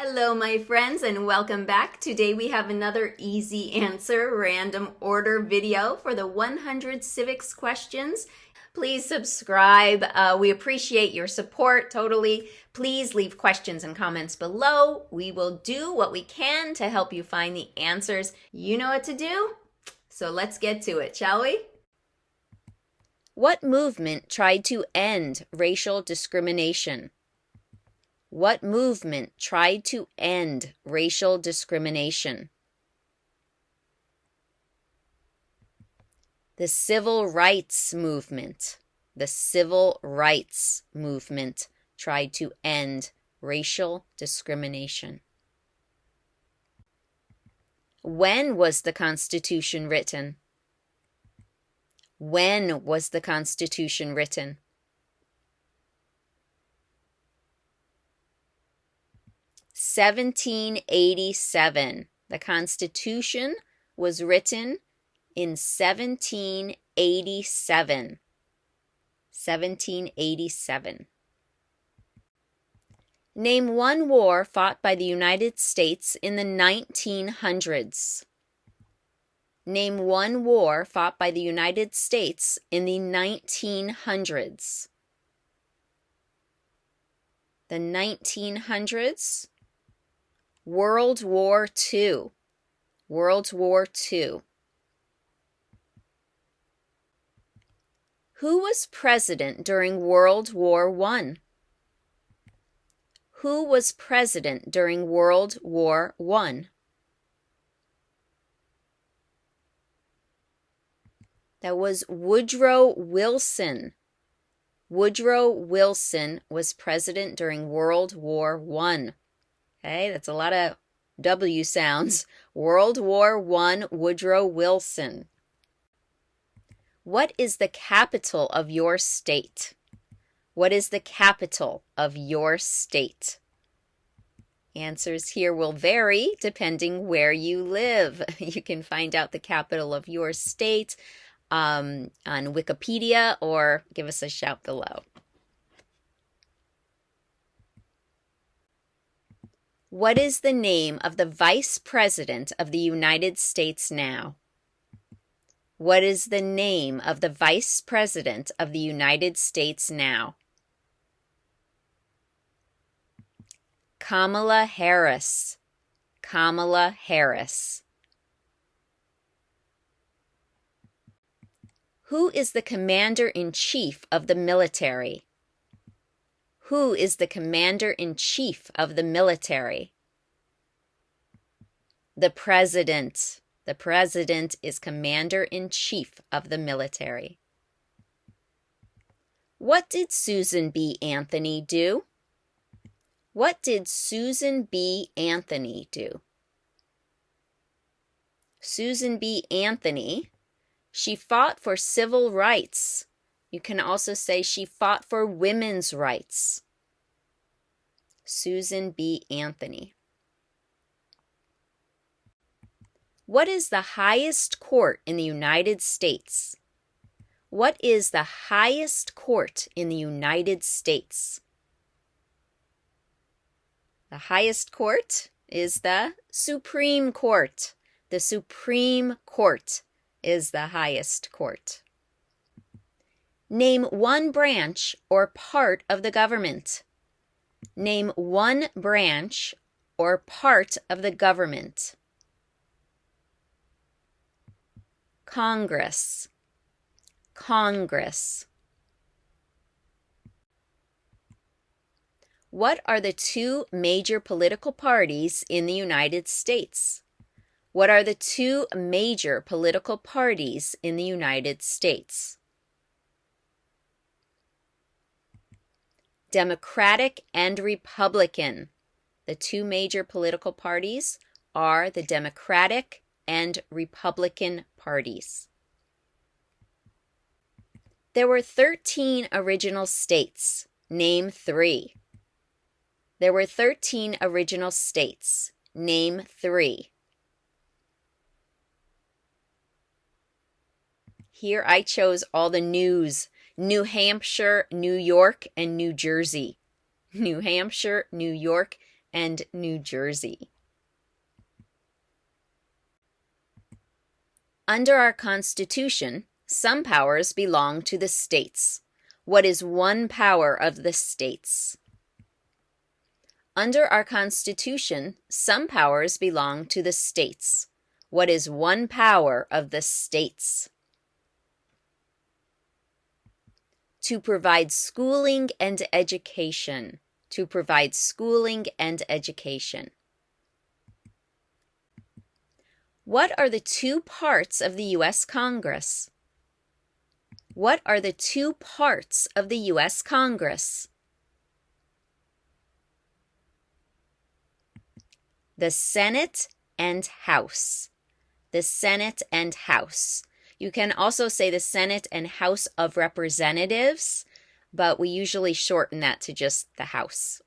Hello, my friends, and welcome back. Today we have another easy answer random order video for the 100 civics questions. Please subscribe. We appreciate your support totally. Please leave questions and comments below. We will do what we can to help you find the answers. You know what to do, so let's get to it, shall we? What movement tried to end racial discrimination? What movement tried to end racial discrimination? The Civil Rights Movement. The Civil Rights Movement tried to end racial discrimination. When was the Constitution written? When was the Constitution written? 1787. The Constitution was written in 1787. 1787. Name one war fought by the United States in the 1900s. Name one war fought by the United States in the 1900s. The 1900s. World War II. World War II. Who was president during World War I? Who was president during World War I? That was Woodrow Wilson. Woodrow Wilson was president during World War I. Okay, that's a lot of W sounds. World War I, Woodrow Wilson. What is the capital of your state? What is the capital of your state? Answers here will vary depending where you live. You can find out the capital of your state on Wikipedia or give us a shout below. What is the name of the Vice President of the United States now? What is the name of the Vice President of the United States now? Kamala Harris. Kamala Harris. Who is the Commander-in-Chief of the military? Who is the Commander-in-Chief of the military? The President. The President is Commander-in-Chief of the military. What did Susan B. Anthony do? What did Susan B. Anthony do? Susan B. Anthony, she fought for civil rights. You can also say she fought for women's rights. Susan B. Anthony. What is the highest court in the United States? What is the highest court in the United States? The highest court is the Supreme Court. The Supreme Court is the highest court. Name one branch or part of the government. Name one branch or part of the government. Congress. Congress. What are the two major political parties in the United States? What are the two major political parties in the United States? Democratic and Republican. The two major political parties are the Democratic and Republican parties. There were 13 original states. Name 3. There were 13 original states. Name 3. Here I chose all the news. New Hampshire, New York, and New Jersey. New Hampshire, New York, and New Jersey. Under our Constitution, some powers belong to the states. What is one power of the states? Under our Constitution, some powers belong to the states. What is one power of the states? To provide schooling and education. To provide schooling and education. What are the two parts of the U.S. Congress? What are the two parts of the U.S. Congress? The Senate and House. The Senate and House. You can also say the Senate and House of Representatives, but we usually shorten that to just the House.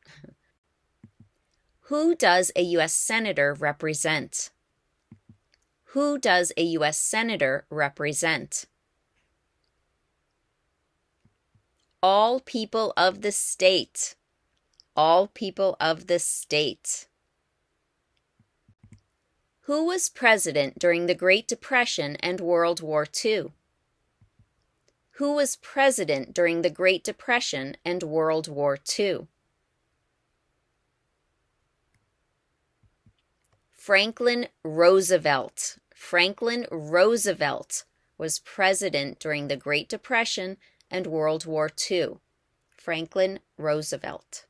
Who does a U.S. Senator represent? Who does a U.S. Senator represent? All people of the state. All people of the state. Who was president during the Great Depression and World War II? Who was president during the Great Depression and World War II? Franklin Roosevelt. Franklin Roosevelt was president during the Great Depression and World War II. Franklin Roosevelt.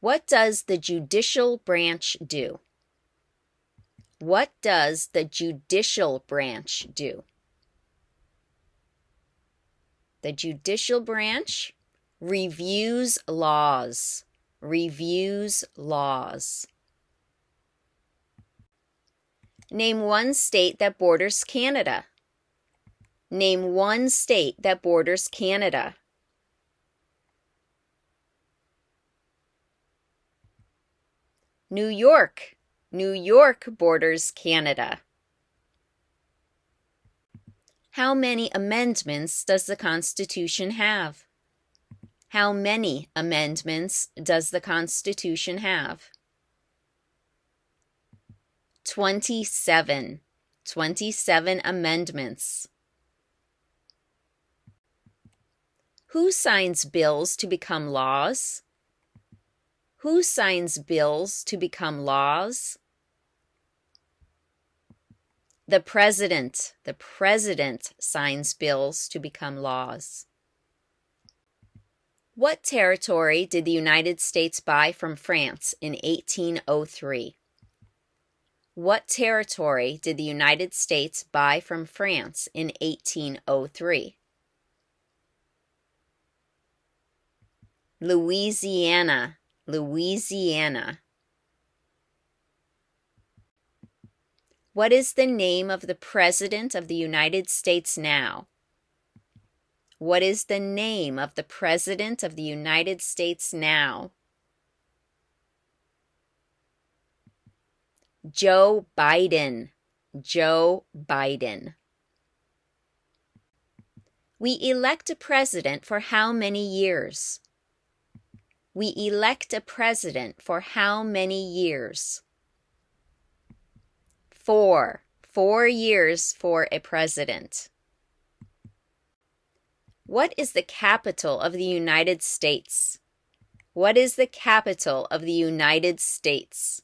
What does the judicial branch do? What does the judicial branch do? The judicial branch reviews laws. Reviews laws. Name one state that borders Canada. Name one state that borders Canada. New York. New York borders Canada. How many amendments does the Constitution have? How many amendments does the Constitution have? 27. 27 amendments. Who signs bills to become laws? Who signs bills to become laws? The President. The President signs bills to become laws. What territory did the United States buy from France in 1803? What territory did the United States buy from France in 1803? Louisiana. Louisiana. What is the name of the President of the United States now? What is the name of the President of the United States now? Joe Biden. Joe Biden. We elect a president for how many years? We elect a president for how many years? 4. 4 years for a president. What is the capital of the United States? What is the capital of the United States?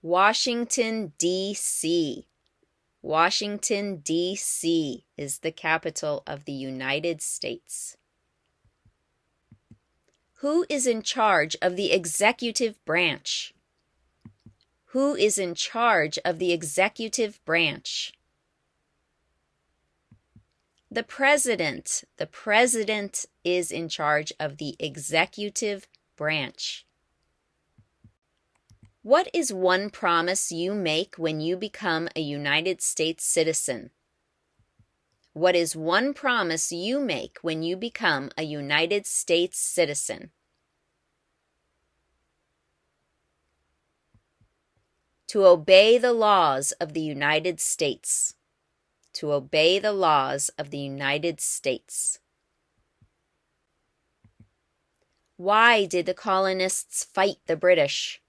Washington, D.C. Washington, D.C. is the capital of the United States. Who is in charge of the executive branch? Who is in charge of the executive branch? The President. The President is in charge of the executive branch. What is one promise you make when you become a United States citizen? What is one promise you make when you become a United States citizen? To obey the laws of the United States. To obey the laws of the United States. Why did the colonists fight the British?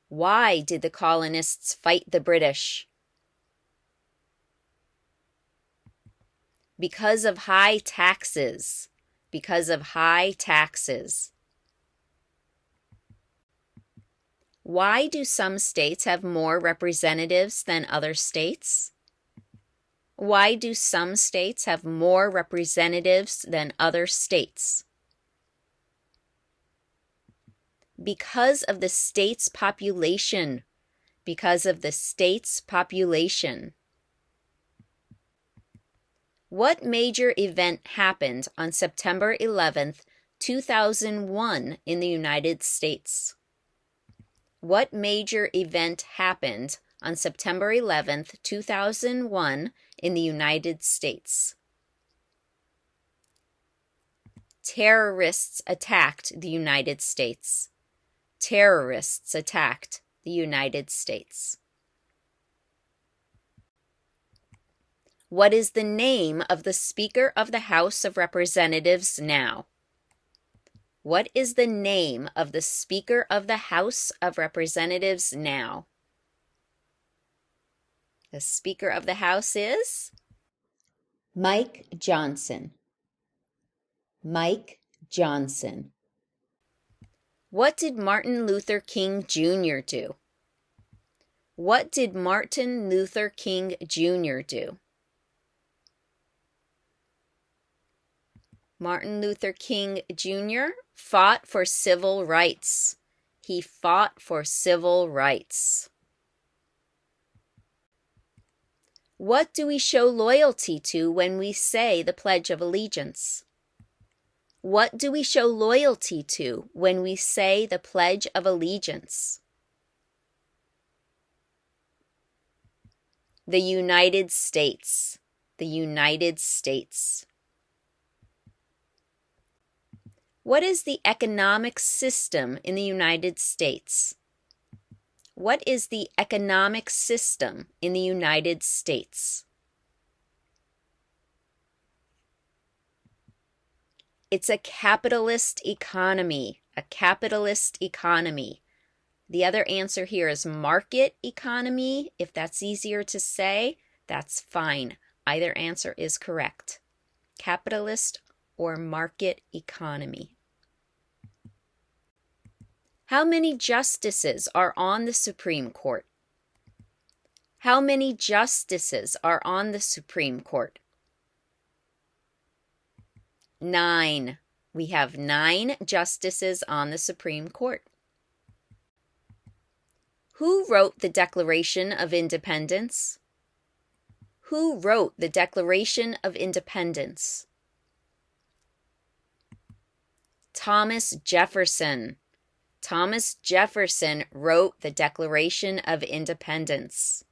Why did the colonists fight the British? Because of high taxes. Because of high taxes. Why do some states have more representatives than other states? Why do some states have more representatives than other states? Because of the state's population. Because of the state's population. What major event happened on September 11th, 2001 in the United States? What major event happened on September 11th, 2001 in the United States? Terrorists attacked the United States. Terrorists attacked the United States. What is the name of the Speaker of the House of Representatives now? What is the name of the Speaker of the House of Representatives now? The Speaker of the House is Mike Johnson. Mike Johnson. What did Martin Luther King Jr. do? What did Martin Luther King Jr. do? Martin Luther King Jr. fought for civil rights. He fought for civil rights. What do we show loyalty to when we say the Pledge of Allegiance? What do we show loyalty to when we say the Pledge of Allegiance? The United States. The United States. What is the economic system in the United States? What is the economic system in the United States? It's a capitalist economy. A capitalist economy. The other answer here is market economy. If that's easier to say, that's fine. Either answer is correct. Capitalist or market economy. How many justices are on the Supreme Court? How many justices are on the Supreme Court? 9. We have 9 justices on the Supreme Court. Who wrote the Declaration of Independence? Who wrote the Declaration of Independence? Thomas Jefferson. Thomas Jefferson wrote the Declaration of Independence.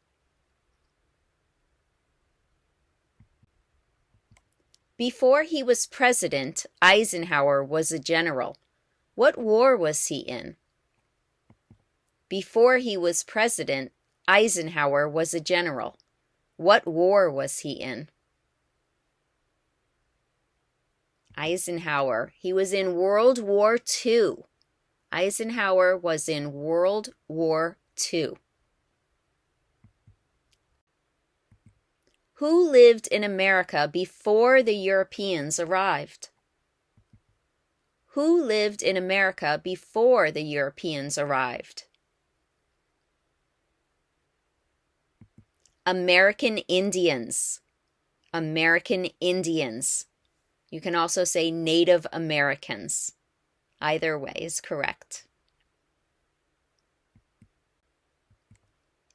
Before he was president, Eisenhower was a general. What war was he in? Before he was president, Eisenhower was a general. What war was he in? Eisenhower, he was in World War II. Eisenhower was in World War II. Who lived in America before the Europeans arrived? Who lived in America before the Europeans arrived? American Indians. American Indians. You can also say Native Americans. Either way is correct.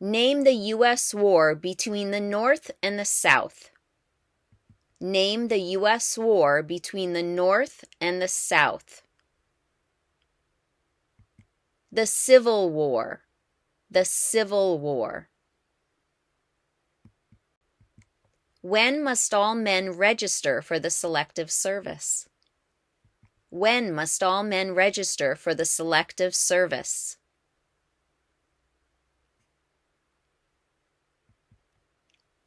Name the U.S. war between the North and the South. Name the U.S. war between the North and the South. The Civil War. The Civil War. When must all men register for the Selective Service? When must all men register for the Selective Service?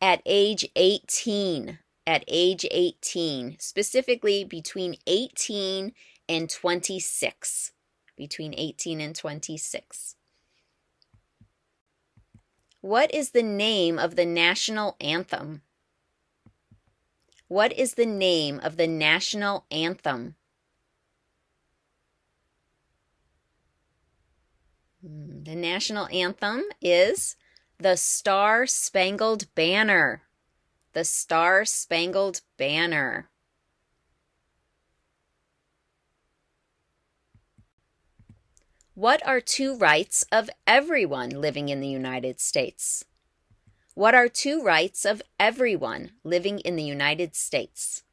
At age 18. At age 18. Specifically between 18 and 26. Between 18 and 26. What is the name of the national anthem? What is the name of the national anthem? The national anthem is the Star-Spangled Banner. The Star-Spangled Banner. What are two rights of everyone living in the United States? What are two rights of everyone living in the United States?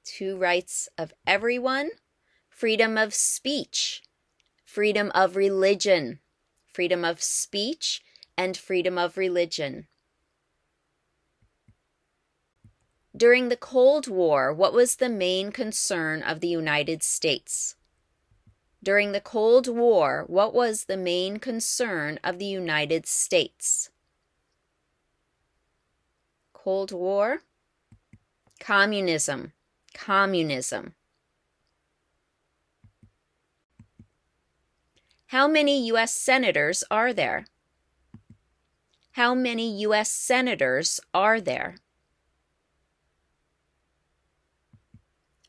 Two rights of everyone: freedom of speech, freedom of religion, freedom of speech, and freedom of religion. During the Cold War, what was the main concern of the United States? During the Cold War, what was the main concern of the United States? Cold War? Communism. Communism. How many U.S. senators are there? How many U.S. senators are there?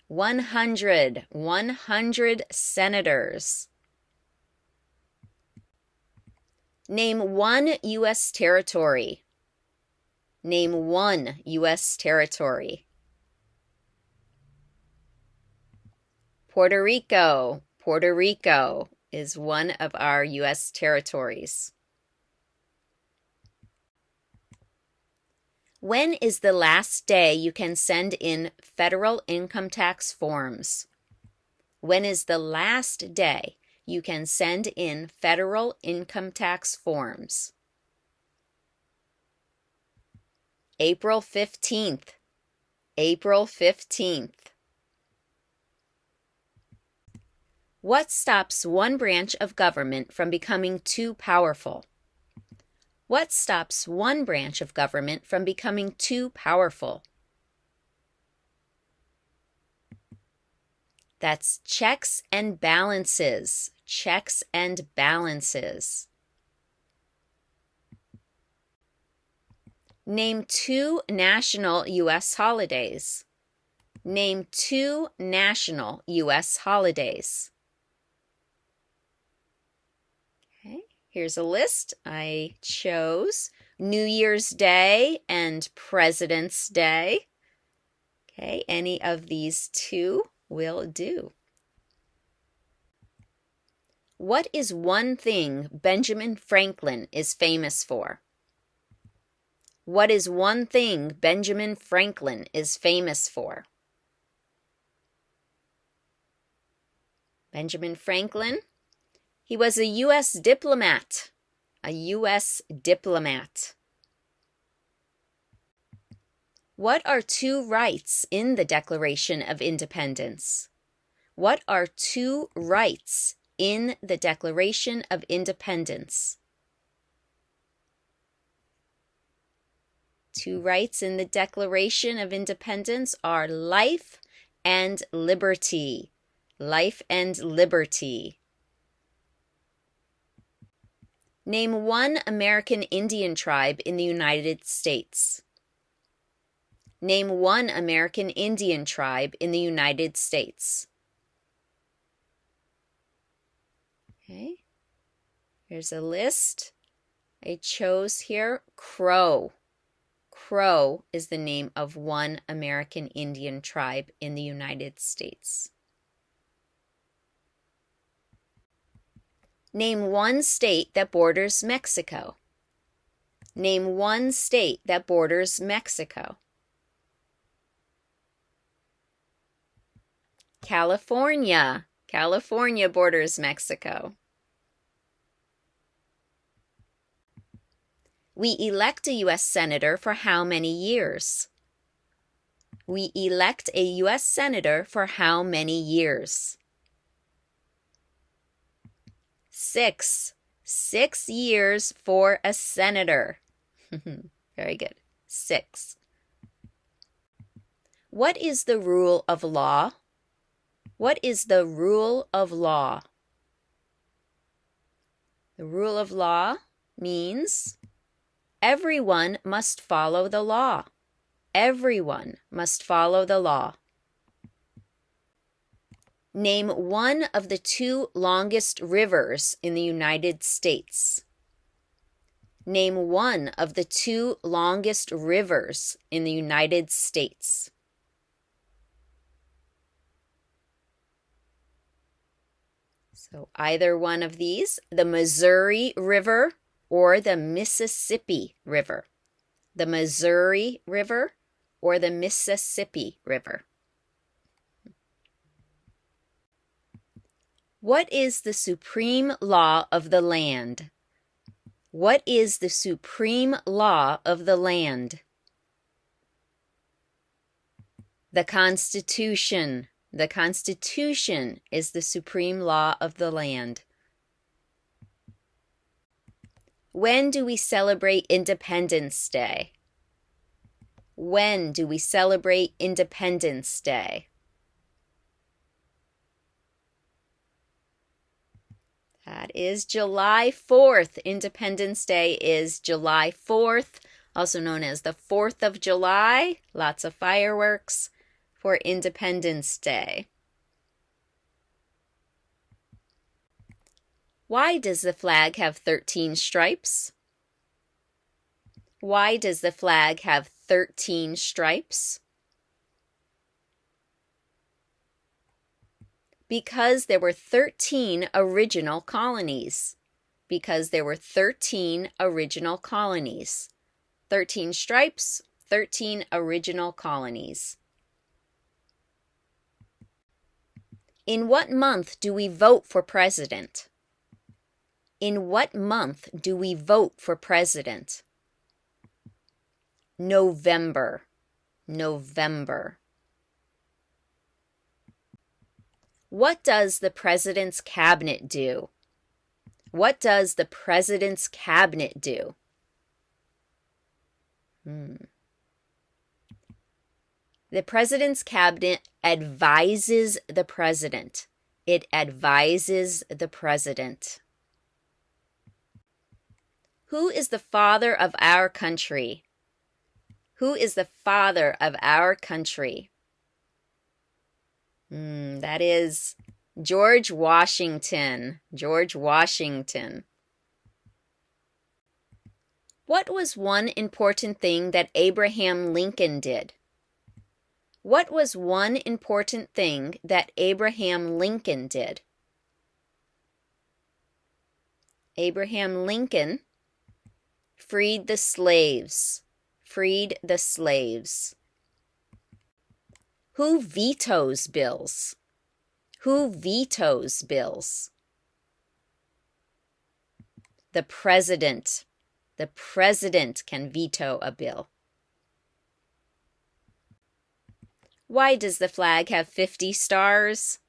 100. 100 senators. Name one U.S. territory. Name one U.S. territory. Puerto Rico. Puerto Rico is one of our U.S. territories. When is the last day you can send in federal income tax forms? When is the last day you can send in federal income tax forms? April 15th. April 15th. What stops one branch of government from becoming too powerful? What stops one branch of government from becoming too powerful? That's checks and balances. Checks and balances. Name two national U.S. holidays. Name two national U.S. holidays. Here's a list. I chose New Year's Day and President's Day. Okay, any of these two will do. What is one thing Benjamin Franklin is famous for? What is one thing Benjamin Franklin is famous for? Benjamin Franklin? He was a U.S. diplomat. A U.S. diplomat. What are two rights in the Declaration of Independence? What are two rights in the Declaration of Independence? Two rights in the Declaration of Independence are life and liberty. Life and liberty. Name one American Indian tribe in the United States. Name one American Indian tribe in the United States. Okay, here's a list. I chose here Crow. Crow is the name of one American Indian tribe in the United States. Name one state that borders Mexico. Name one state that borders Mexico. California. California borders Mexico. We elect a U.S. Senator for how many years? We elect a U.S. Senator for how many years? 6. 6 years for a senator. Very good. 6. What is the rule of law? What is the rule of law? The rule of law means everyone must follow the law. Everyone must follow the law. Name one of the two longest rivers in the United States. Name one of the two longest rivers in the United States. So either one of these, the Missouri River or the Mississippi River. The Missouri River or the Mississippi River. What is the supreme law of the land? What is the supreme law of the land? The Constitution. The Constitution is the supreme law of the land. When do we celebrate Independence Day? When do we celebrate Independence Day? That is July 4th. Independence Day is July 4th, also known as the 4th of July. Lots of fireworks for Independence Day. Why does the flag have 13 stripes? Why does the flag have 13 stripes? Because there were 13 original colonies. Because there were 13 original colonies. 13 stripes, 13 original colonies. In what month do we vote for president? In what month do we vote for president? November. November. What does the president's cabinet do? What does the president's cabinet do? The president's cabinet advises the president. It advises the president. Who is the father of our country? Who is the father of our country? That is George Washington. George Washington. What was one important thing that Abraham Lincoln did? What was one important thing that Abraham Lincoln did? Abraham Lincoln freed the slaves. Freed the slaves. Who vetoes bills? Who vetoes bills? The president. The president can veto a bill. Why does the flag have 50 stars?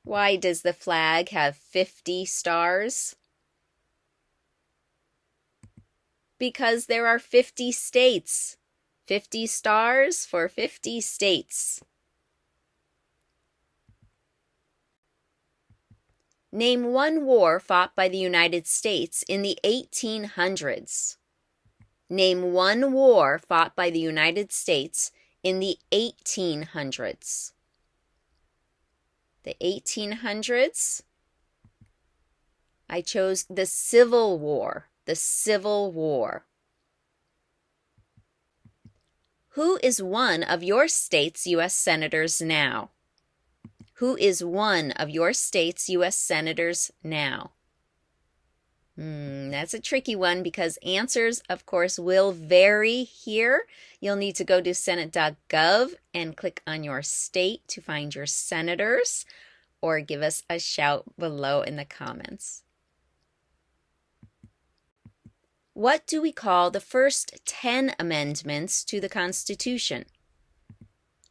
Why does the flag have 50 stars? Because there are 50 states. 50 stars for 50 states. Name one war fought by the United States in the 1800s. Name one war fought by the United States in the 1800s. The 1800s, I chose the Civil War. The Civil War. Who is one of your state's U.S. senators now? Who is one of your state's U.S. senators now? That's a tricky one because answers, of course, will vary here. You'll need to go to senate.gov and click on your state to find your senators, or give us a shout below in the comments. What do we call the first 10 amendments to the Constitution?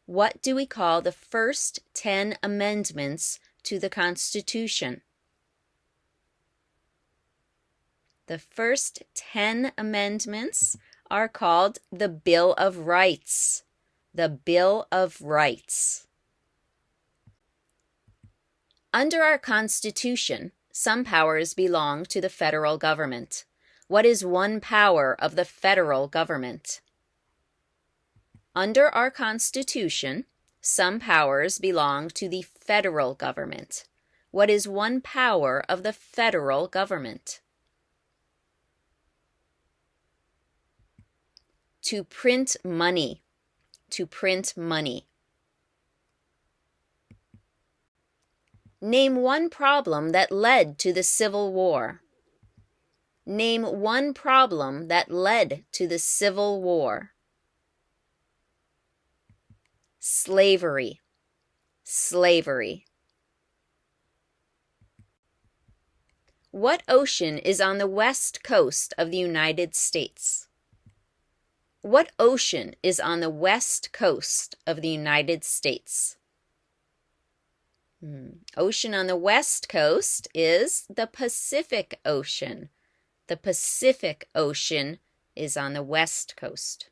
What do we call the first 10 amendments to the Constitution? The first 10 amendments are called the Bill of Rights. The Bill of Rights. Under our Constitution, some powers belong to the federal government. What is one power of the federal government? Under our Constitution, some powers belong to the federal government. What is one power of the federal government? To print money. To print money. Name one problem that led to the Civil War. Name one problem that led to the Civil War. Slavery. Slavery. What ocean is on the west coast of the United States? What ocean is on the west coast of the United States? Ocean on the west coast is the Pacific Ocean. The Pacific Ocean is on the west coast.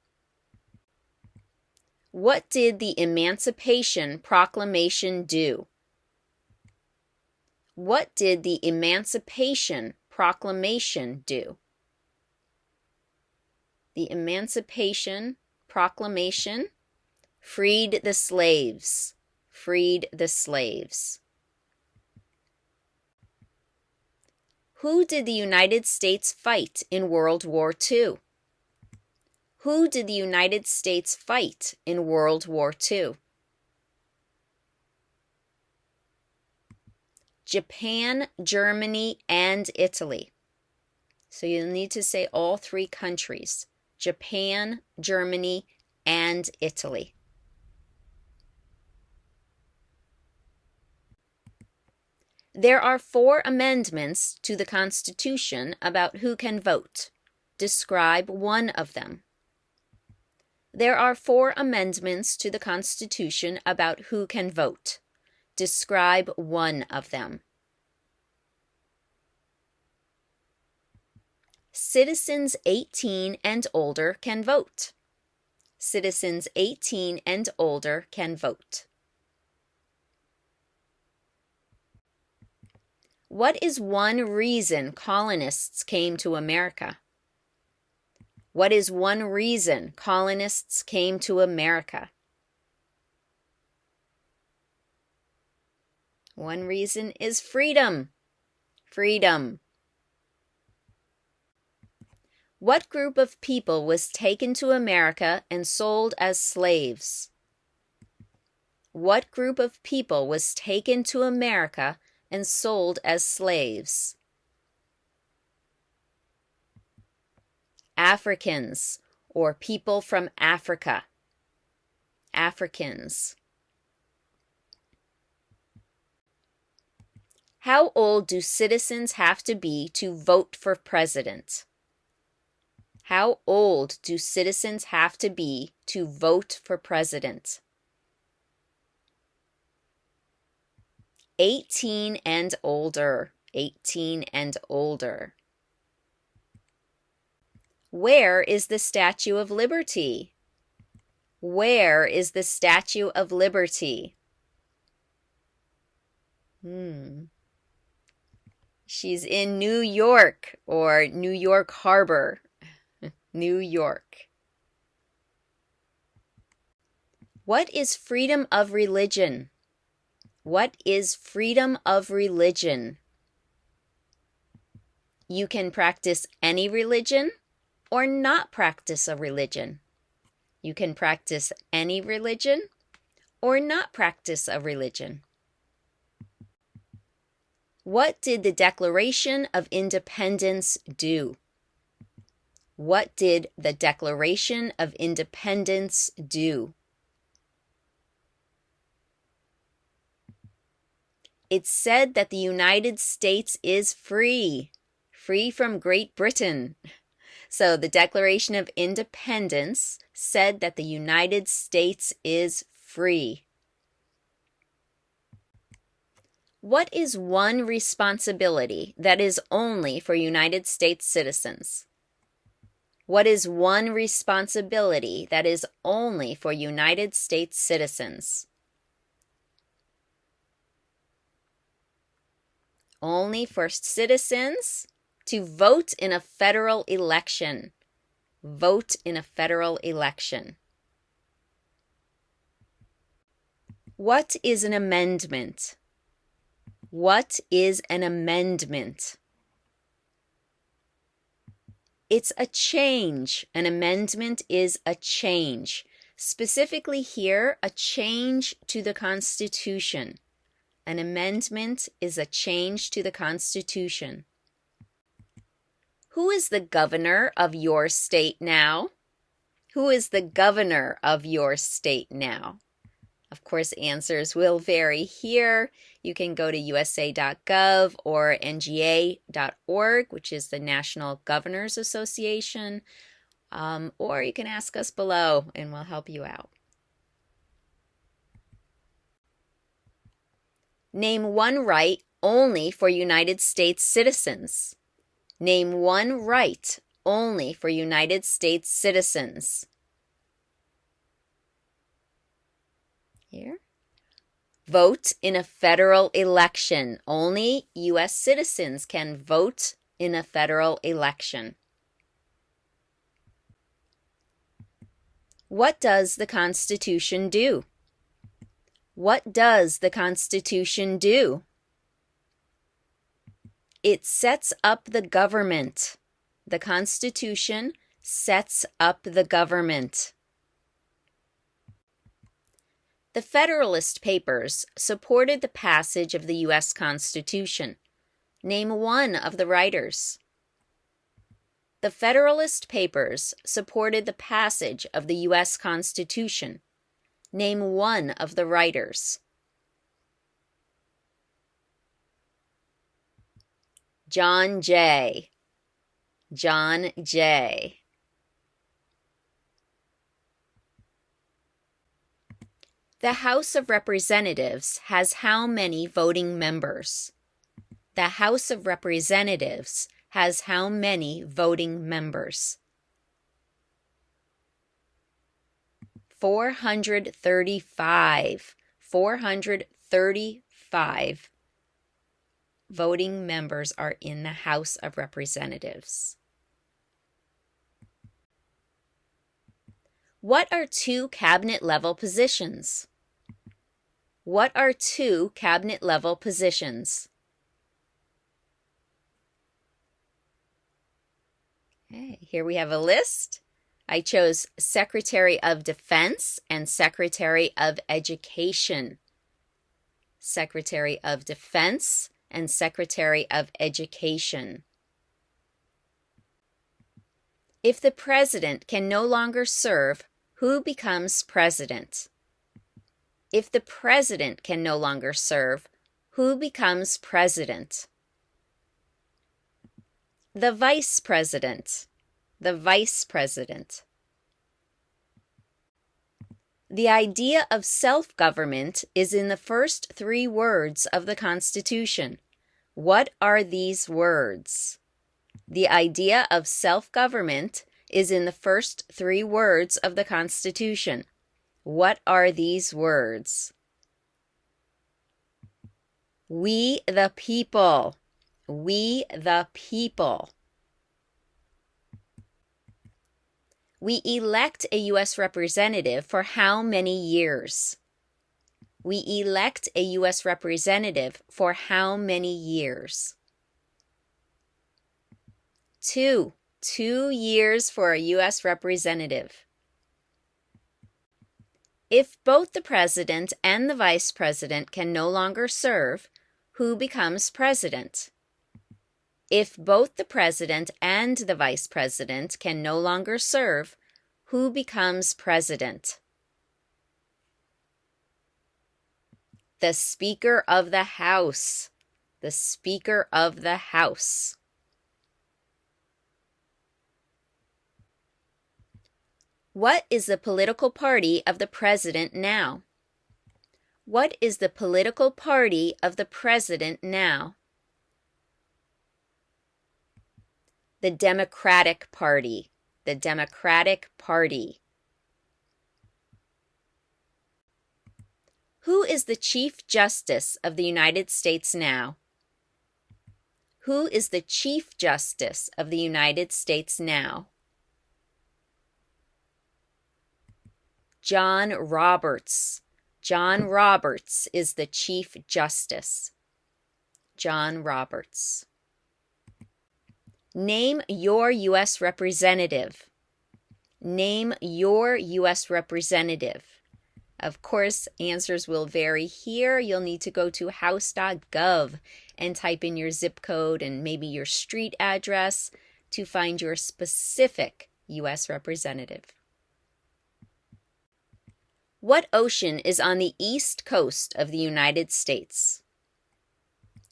What did the Emancipation Proclamation do? What did the Emancipation Proclamation do? The Emancipation Proclamation freed the slaves. Freed the slaves. Who did the United States fight in World War II? Who did the United States fight in World War II? Japan, Germany, and Italy. So you'll need to say all three countries. Japan, Germany, and Italy. There are 4 amendments to the Constitution about who can vote. Describe one of them. There are 4 amendments to the Constitution about who can vote. Describe one of them. Citizens 18 and older can vote. Citizens 18 and older can vote. What is one reason colonists came to America? What is one reason colonists came to America? One reason is freedom. Freedom. What group of people was taken to America and sold as slaves? What group of people was taken to America and sold as slaves? Africans, or people from Africa. Africans. How old do citizens have to be to vote for president? How old do citizens have to be to vote for president? 18 and older. 18 and older. Where is the Statue of Liberty? Where is the Statue of Liberty? She's in New York, or New York Harbor. New York. What is freedom of religion? What is freedom of religion? You can practice any religion or not practice a religion. You can practice any religion or not practice a religion. What did the Declaration of Independence do? What did the Declaration of Independence do? It said that the United States is free, free from Great Britain. So the Declaration of Independence said that the United States is free. What is one responsibility that is only for United States citizens? What is one responsibility that is only for United States citizens? Only for citizens to vote in a federal election. Vote in a federal election. What is an amendment? What is an amendment? It's a change. An amendment is a change. Specifically here, a change to the Constitution. An amendment is a change to the Constitution. Who is the governor of your state now? Who is the governor of your state now? Of course, answers will vary here. You can go to usa.gov or nga.org, which is the National Governors Association, or you can ask us below and we'll help you out. Name one right only for United States citizens. Name one right only for United States citizens. Here. Vote in a federal election. Only U.S. citizens can vote in a federal election. What does the Constitution do? What does the Constitution do? It sets up the government. The Constitution sets up the government. The Federalist Papers supported the passage of the U.S. Constitution. Name one of the writers. The Federalist Papers supported the passage of the U.S. Constitution. Name one of the writers. John Jay. John Jay. The House of Representatives has how many voting members? The House of Representatives has how many voting members? 435. 435 voting members are in the House of Representatives. What are two cabinet-level positions? What are two cabinet-level positions? Okay, here we have a list. I chose Secretary of Defense and Secretary of Education. Secretary of Defense and Secretary of Education. If the president can no longer serve, who becomes president? If the president can no longer serve, who becomes president? The vice president. The vice president. The idea of self-government is in the first three words of the Constitution. What are these words? The idea of self-government is in the first three words of the Constitution. What are these words? We the people. We the people. We elect a U.S. representative for how many years? We elect a U.S. representative for how many years? 2. 2 years for a U.S. representative. If both the president and the vice president can no longer serve, who becomes president? If both the president and the vice president can no longer serve, who becomes president? The Speaker of the House. The Speaker of the House. What is the political party of the president now? What is the political party of the president now? The Democratic Party. The Democratic Party. Who is the Chief Justice of the United States now? Who is the Chief Justice of the United States now? John Roberts. John Roberts is the Chief Justice. John Roberts. Name your U.S. representative. Name your U.S. representative. Of course, answers will vary here. You'll need to go to house.gov and type in your zip code and maybe your street address to find your specific U.S. representative. What ocean is on the east coast of the United States?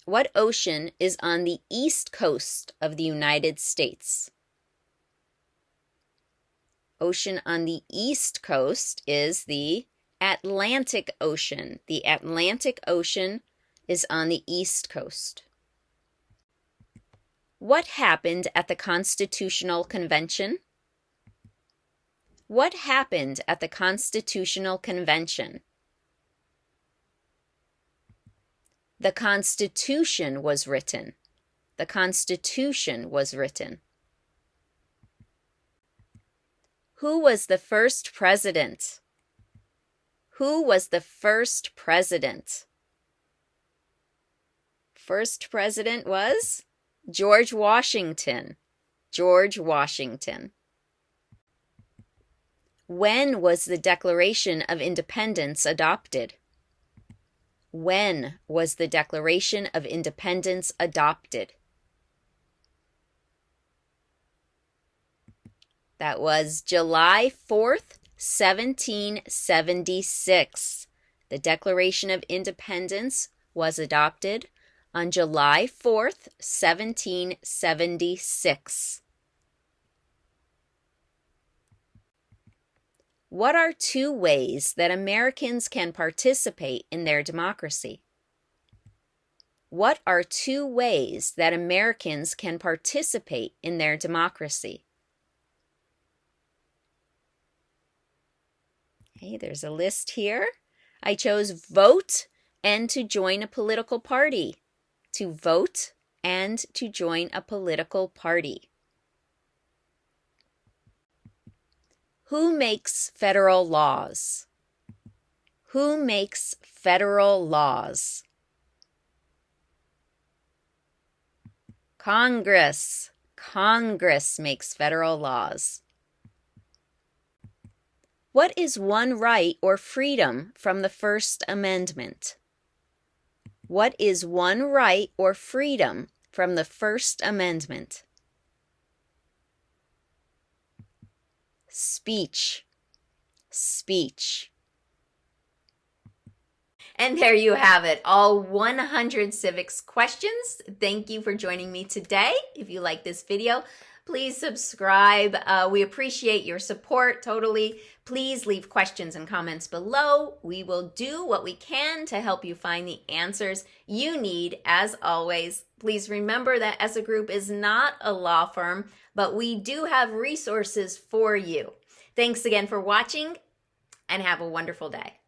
What ocean is on the east coast of the United States? Ocean on the east coast is the Atlantic Ocean. The Atlantic Ocean is on the east coast. What happened at the Constitutional Convention? What happened at the Constitutional Convention? The Constitution was written. The Constitution was written. Who was the first president? Who was the first president? First president was George Washington. George Washington. When was the Declaration of Independence adopted? When was the Declaration of Independence adopted? That was July 4th, 1776. The Declaration of Independence was adopted on July 4th, 1776. What are two ways that Americans can participate in their democracy? What are two ways that Americans can participate in their democracy? Okay, there's a list here. I chose vote and to join a political party. To vote and to join a political party. Who makes federal laws? Who makes federal laws? Congress. Congress makes federal laws. What is one right or freedom from the First Amendment? What is one right or freedom from the First Amendment? Speech. Speech. And there you have it, all 100 civics questions. Thank you for joining me today. If you like this video, please subscribe. We appreciate your support totally. Please leave questions and comments below. We will do what we can to help you find the answers you need. As always, please remember that Essa Group is not a law firm, but we do have resources for you. Thanks again for watching, and have a wonderful day.